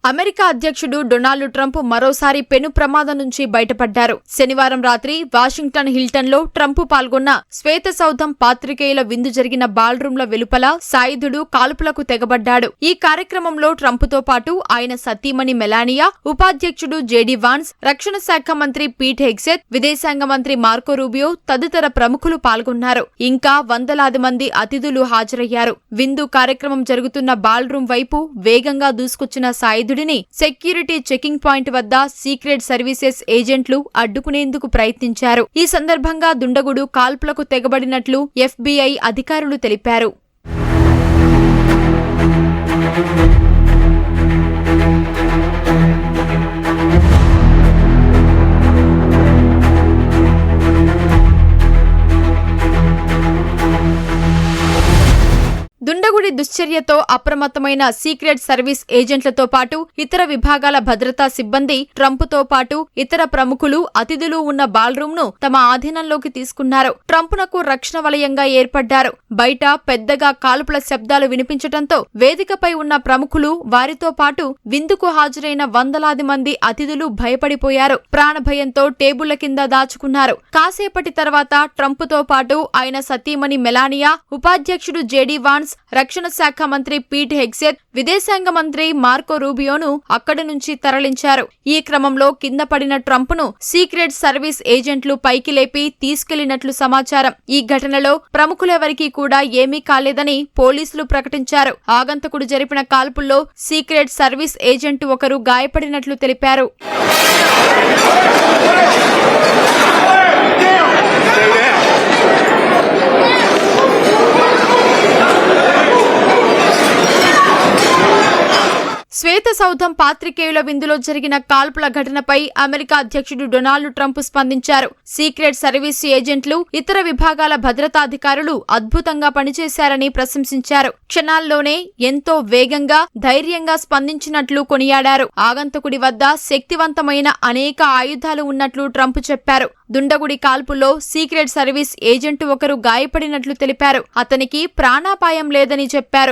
America అధ్యక్షుడు Donald Trump మరోసారి పెను ప్రమాదం నుంచి బయటపడ్డారు. శనివారం రాత్రి వాషింగ్టన్ హిల్టన్ లో ట్రంప్ పాల్గొన్న శ్వేత సౌధం పాత్రికేయుల విందు జరిగిన బాల్రూంల వెలుపల సాయుధుడు కాల్పులకు తెగబడ్డాడు. ఈ కార్యక్రమంలో ట్రంప్ తో పాటు ఆయన సతీమణి మెలానియా, ఉపాధ్యక్షుడు జేడీ వాన్స్, రక్షణ శాఖ మంత్రి పీట్ హెగ్సెత్, విదేశాంగ మంత్రి మార్కో రూబియో తదితర ప్రముఖులు పాల్గొన్నారు. ఇంకా వందలాది మంది అతిథులు హాజరయ్యారు. విందు కార్యక్రమం జరుగుతున్న బాల్రూం వైపు వేగంగా దూసుకొచ్చిన సాయుధుడిని సెక్యూరిటీ చెకింగ్ పాయింట్ వద్ద సీక్రెట్ సర్వీసెస్ ఏజెంట్లు అడ్డుకునేందుకు ప్రయత్నించారు. ఈ సందర్భంగా దుండగుడు కాల్పులకు తెగబడినట్లు FBI అధికారులు తెలిపారు. దుండగుడి దుశ్చర్యతో అప్రమత్తమైన సీక్రెట్ సర్వీస్ ఏజెంట్లతో పాటు ఇతర విభాగాల భద్రతా సిబ్బంది ట్రంప్ తో పాటు ఇతర ప్రముఖులు, అతిథులు ఉన్న బాల్రూమ్ ను తమ ఆధీనంలోకి తీసుకున్నారు. ట్రంప్నకు రక్షణ వలయంగా ఏర్పడ్డారు. బయట పెద్దగా కాల్పుల శబ్దాలు వినిపించటంతో వేదికపై ఉన్న ప్రముఖులు, వారితో పాటు విందుకు హాజరైన వందలాది మంది అతిథులు భయపడిపోయారు. ప్రాణభయంతో టేబుళ్ల కింద దాచుకున్నారు. కాసేపటి తర్వాత ట్రంప్ తో పాటు ఆయన సతీమణి మెలానియా, ఉపాధ్యక్షుడు జేడీ వాన్స్, రక్షణ శాఖ మంత్రి పీట్ హెగ్సెత్, విదేశాంగ మంత్రి మార్కో రూబియోను అక్కడి నుంచి తరలించారు. ఈ క్రమంలో కింద పడిన ట్రంప్ ను సీక్రెట్ సర్వీస్ ఏజెంట్లు పైకి లేపి తీసుకెళ్లినట్లు సమాచారం. ఈ ఘటనలో ప్రముఖులెవరికీ కూడా ఏమీ కాలేదని పోలీసులు ప్రకటించారు. ఆగంతకుడు జరిపిన కాల్పుల్లో సీక్రెట్ సర్వీస్ ఏజెంట్ ఒకరు గాయపడినట్లు తెలిపారు. శ్వేత సౌధం పాత్రికేయుల విందులో జరిగిన కాల్పుల ఘటనపై అమెరికా అధ్యక్షుడు డొనాల్డ్ ట్రంప్ స్పందించారు. సీక్రెట్ సర్వీసు ఏజెంట్లు, ఇతర విభాగాల భద్రతాధికారులు అద్భుతంగా పనిచేశారని ప్రశంసించారు. క్షణాల్లోనే ఎంతో వేగంగా, ధైర్యంగా స్పందించినట్లు కొనియాడారు. ఆగంతకుడి వద్ద శక్తివంతమైన అనేక ఆయుధాలు ఉన్నట్లు ట్రంప్ చెప్పారు. దుండగుడి కాల్పుల్లో సీక్రెట్ సర్వీస్ ఏజెంట్ ఒకరు గాయపడినట్లు తెలిపారు. అతనికి ప్రాణాపాయం లేదని చెప్పారు.